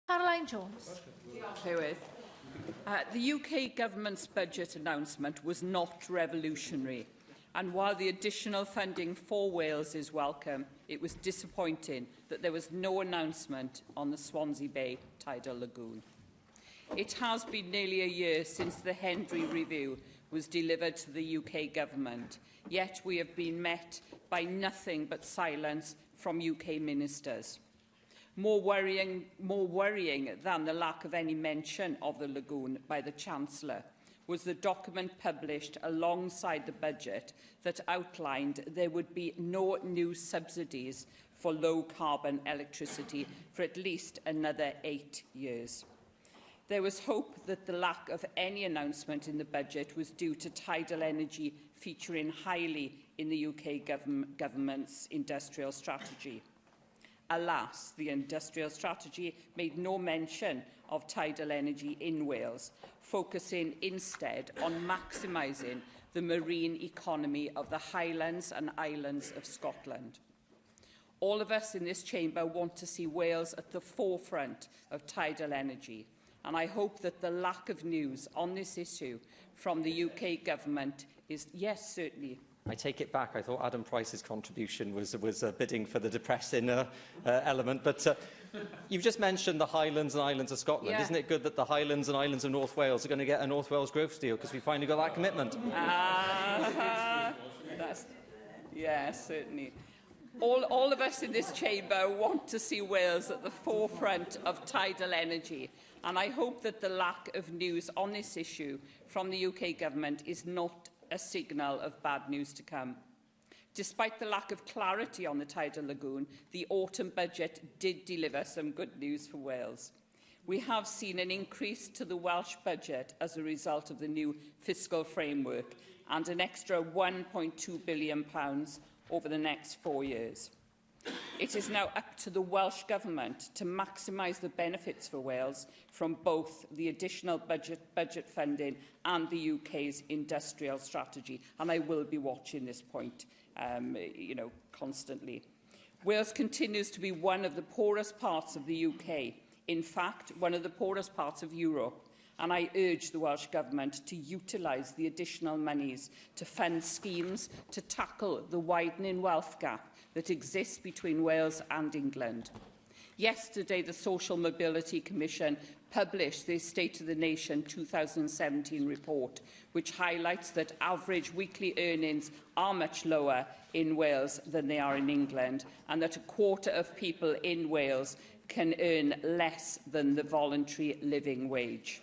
Caroline Jones. The UK Government's budget announcement was not revolutionary, and while the additional funding for Wales is welcome, it was disappointing that there was no announcement on the Swansea Bay tidal lagoon. It has been nearly a year since the Henry Review was delivered to the UK Government, yet we have been met by nothing but silence from UK ministers. More worrying than the lack of any mention of the lagoon by the Chancellor was the document published alongside the budget that outlined there would be no new subsidies for low-carbon electricity for at least another 8 years. There was hope that the lack of any announcement in the budget was due to tidal energy featuring highly in the UK Government's industrial strategy. Alas, the industrial strategy made no mention of tidal energy in Wales, focusing instead on maximising the marine economy of the Highlands and Islands of Scotland. All of us in this chamber want to see Wales at the forefront of tidal energy, and I hope that the lack of news on this issue from the UK Government is, yes, certainly. I take it back. I thought Adam Price's contribution was bidding for the depressing element. But you've just mentioned the Highlands and Islands of Scotland. Yeah. Isn't it good that the Highlands and Islands of North Wales are going to get a North Wales growth deal because we finally got that commitment? Yes, certainly. All of us in this chamber want to see Wales at the forefront of tidal energy, and I hope that the lack of news on this issue from the UK Government is not a signal of bad news to come. Despite the lack of clarity on the tidal lagoon, the autumn budget did deliver some good news for Wales. We have seen an increase to the Welsh budget as a result of the new fiscal framework and an extra £1.2 billion over the next 4 years. It is now up to the Welsh Government to maximise the benefits for Wales from both the additional budget funding and the UK's industrial strategy, and I will be watching this point constantly. Wales continues to be one of the poorest parts of the UK, in fact, one of the poorest parts of Europe, and I urge the Welsh Government to utilise the additional monies to fund schemes to tackle the widening wealth gap that exists between Wales and England. Yesterday, the Social Mobility Commission published the State of the Nation 2017 report, which highlights that average weekly earnings are much lower in Wales than they are in England, and that a quarter of people in Wales can earn less than the voluntary living wage.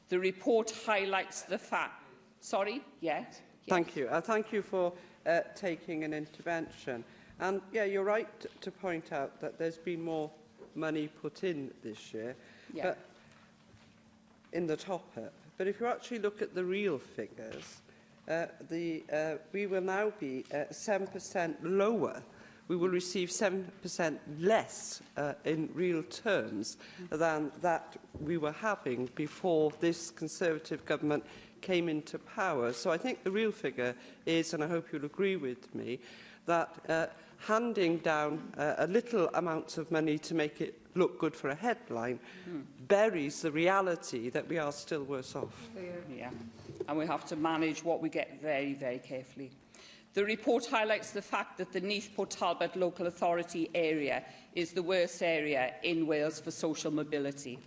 The report highlights the fact... Sorry? Yes? Thank you. Thank you for taking an intervention. And, yeah, you're right to point out that there's been more money put in this year but in the top-up. But if you actually look at the real figures, we will now be 7% lower. We will receive 7% less in real terms than that we were having before this Conservative government came into power. So I think the real figure is, and I hope you'll agree with me, that handing down a little amounts of money to make it look good for a headline buries the reality that we are still worse off. Yeah, and we have to manage what we get very, very carefully. The report highlights the fact that the Neath Port Talbot local authority area is the worst area in Wales for social mobility.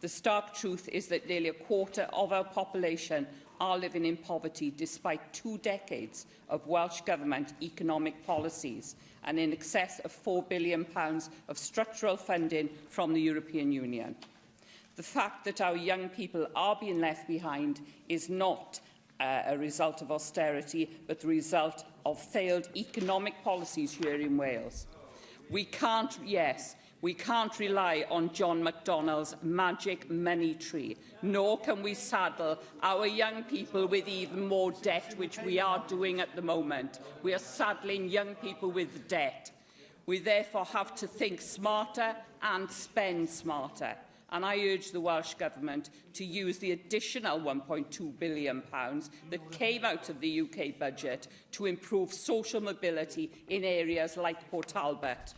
The stark truth is that nearly a quarter of our population are living in poverty despite 2 decades of Welsh Government economic policies and in excess of £4 billion of structural funding from the European Union. The fact that our young people are being left behind is not a result of austerity, but the result of failed economic policies here in Wales. We can't rely on John McDonnell's magic money tree, nor can we saddle our young people with even more debt, which we are doing at the moment. We are saddling young people with debt. We therefore have to think smarter and spend smarter. And I urge the Welsh Government to use the additional £1.2 billion that came out of the UK budget to improve social mobility in areas like Port Talbot.